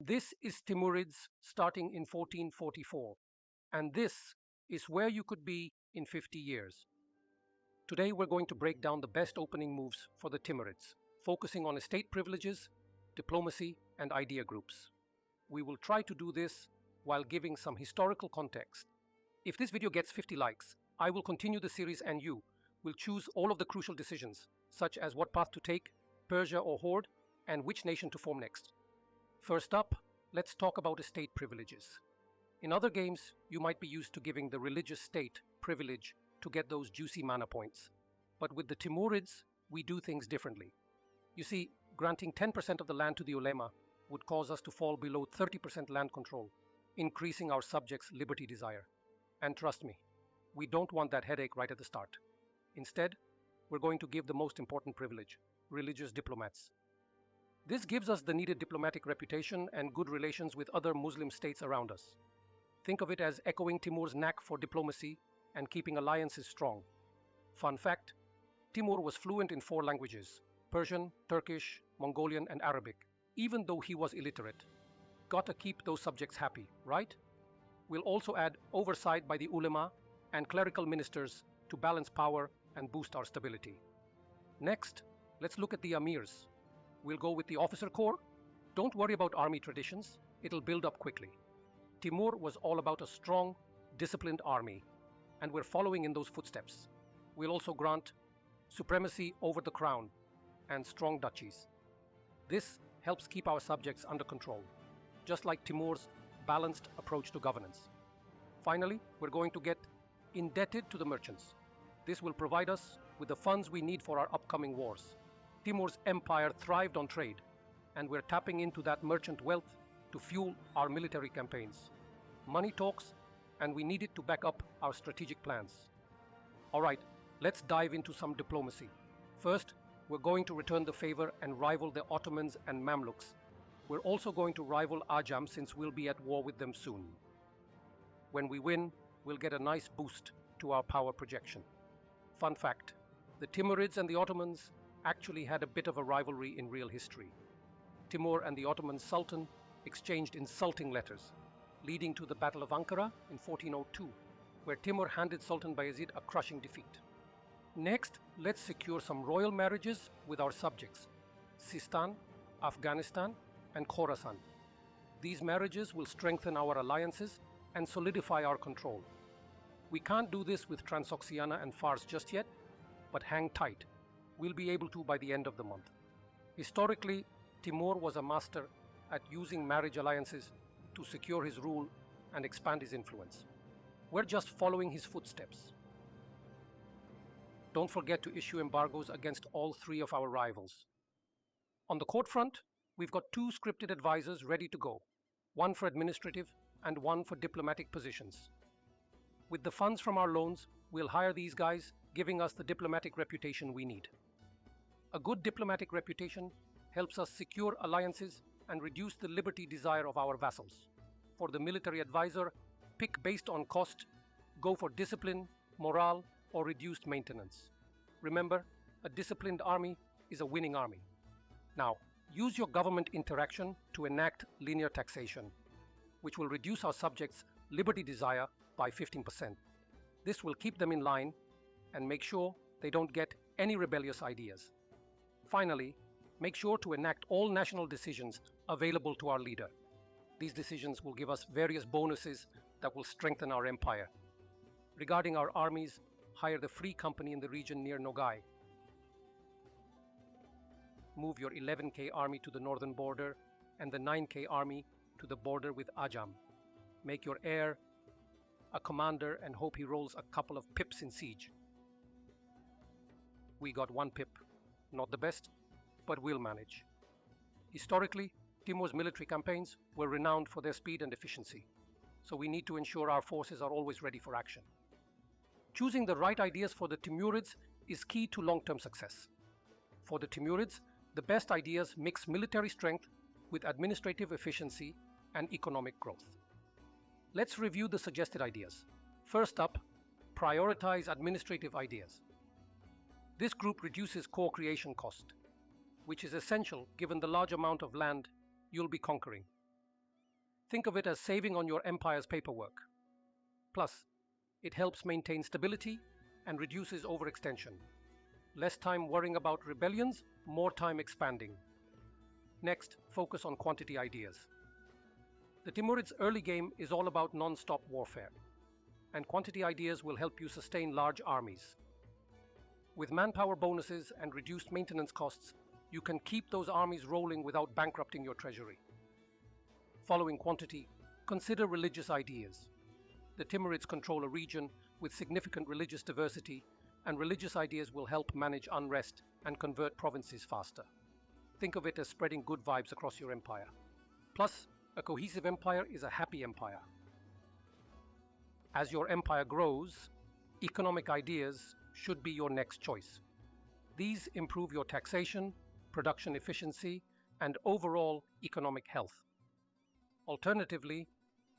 This is Timurids starting in 1444, and this is where you could be in 50 years. Today we're going to break down the best opening moves for the Timurids, focusing on estate privileges, diplomacy, and idea groups. We will try to do this while giving some historical context. If this video gets 50 likes, I will continue the series and you will choose all of the crucial decisions, such as what path to take, Persia or Horde, and which nation to form next. First up, let's talk about estate privileges. In other games, you might be used to giving the religious state privilege to get those juicy mana points. But with the Timurids, we do things differently. You see, granting 10% of the land to the ulema would cause us to fall below 30% land control, increasing our subjects' liberty desire. And trust me, we don't want that headache right at the start. Instead, we're going to give the most important privilege, religious diplomats. This gives us the needed diplomatic reputation and good relations with other Muslim states around us. Think of it as echoing Timur's knack for diplomacy and keeping alliances strong. Fun fact, Timur was fluent in 4 languages: Persian, Turkish, Mongolian, and Arabic, even though he was illiterate. Gotta keep those subjects happy, right? We'll also add oversight by the ulema and clerical ministers to balance power and boost our stability. Next, let's look at the amirs. We'll go with the officer corps. Don't worry about army traditions, it'll build up quickly. Timur was all about a strong, disciplined army, and we're following in those footsteps. We'll also grant supremacy over the crown and strong duchies. This helps keep our subjects under control, just like Timur's balanced approach to governance. Finally, we're going to get indebted to the merchants. This will provide us with the funds we need for our upcoming wars. Timur's empire thrived on trade, and we're tapping into that merchant wealth to fuel our military campaigns. Money talks, and we need it to back up our strategic plans. Alright, let's dive into some diplomacy. First, we're going to return the favor and rival the Ottomans and Mamluks. We're also going to rival Ajam since we'll be at war with them soon. When we win, we'll get a nice boost to our power projection. Fun fact, the Timurids and the Ottomans actually had a bit of a rivalry in real history. Timur and the Ottoman Sultan exchanged insulting letters, leading to the Battle of Ankara in 1402, where Timur handed Sultan Bayezid a crushing defeat. Next, let's secure some royal marriages with our subjects, Sistan, Afghanistan, and Khorasan. These marriages will strengthen our alliances and solidify our control. We can't do this with Transoxiana and Fars just yet, but hang tight. We'll be able to by the end of the month. Historically, Timur was a master at using marriage alliances to secure his rule and expand his influence. We're just following his footsteps. Don't forget to issue embargoes against all 3 of our rivals. On the court front, we've got 2 scripted advisors ready to go, 1 for administrative and 1 for diplomatic positions. With the funds from our loans, we'll hire these guys, giving us the diplomatic reputation we need. A good diplomatic reputation helps us secure alliances and reduce the liberty desire of our vassals. For the military advisor, pick based on cost, go for discipline, morale, or reduced maintenance. Remember, a disciplined army is a winning army. Now, use your government interaction to enact linear taxation, which will reduce our subjects' liberty desire by 15%. This will keep them in line and make sure they don't get any rebellious ideas. Finally, make sure to enact all national decisions available to our leader. These decisions will give us various bonuses that will strengthen our empire. Regarding our armies, hire the Free Company in the region near Nogai. Move your 11K army to the northern border and the 9K army to the border with Ajam. Make your heir a commander and hope he rolls a couple of pips in siege. We got 1 pip. Not the best, but we'll manage. Historically, Timur's military campaigns were renowned for their speed and efficiency, so we need to ensure our forces are always ready for action. Choosing the right ideas for the Timurids is key to long-term success. For the Timurids, the best ideas mix military strength with administrative efficiency and economic growth. Let's review the suggested ideas. First up, prioritize administrative ideas. This group reduces core creation cost, which is essential given the large amount of land you'll be conquering. Think of it as saving on your empire's paperwork. Plus, it helps maintain stability and reduces overextension. Less time worrying about rebellions, more time expanding. Next, focus on quantity ideas. The Timurids' early game is all about non-stop warfare, and quantity ideas will help you sustain large armies. With manpower bonuses and reduced maintenance costs, you can keep those armies rolling without bankrupting your treasury. Following quantity, consider religious ideas. The Timurids control a region with significant religious diversity, and religious ideas will help manage unrest and convert provinces faster. Think of it as spreading good vibes across your empire. Plus, a cohesive empire is a happy empire. As your empire grows, economic ideas should be your next choice. These improve your taxation, production efficiency, and overall economic health. Alternatively,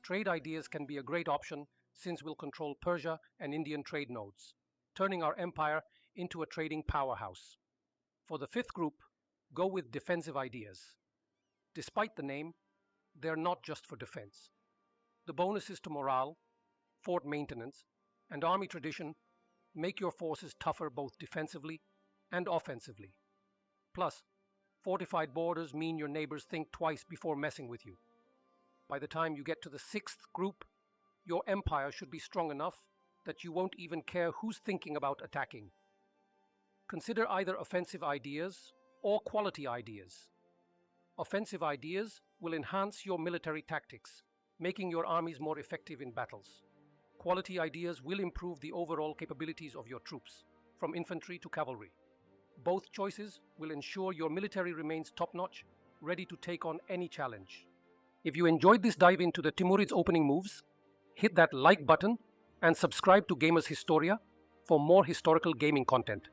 trade ideas can be a great option since we'll control Persia and Indian trade nodes, turning our empire into a trading powerhouse. For the fifth group, go with defensive ideas. Despite the name, they're not just for defense. The bonuses to morale, fort maintenance, and army tradition make your forces tougher both defensively and offensively. Plus, fortified borders mean your neighbors think twice before messing with you. By the time you get to the sixth group, your empire should be strong enough that you won't even care who's thinking about attacking. Consider either offensive ideas or quality ideas. Offensive ideas will enhance your military tactics, making your armies more effective in battles. Quality ideas will improve the overall capabilities of your troops, from infantry to cavalry. Both choices will ensure your military remains top-notch, ready to take on any challenge. If you enjoyed this dive into the Timurids' opening moves, hit that like button and subscribe to Gamers Historia for more historical gaming content.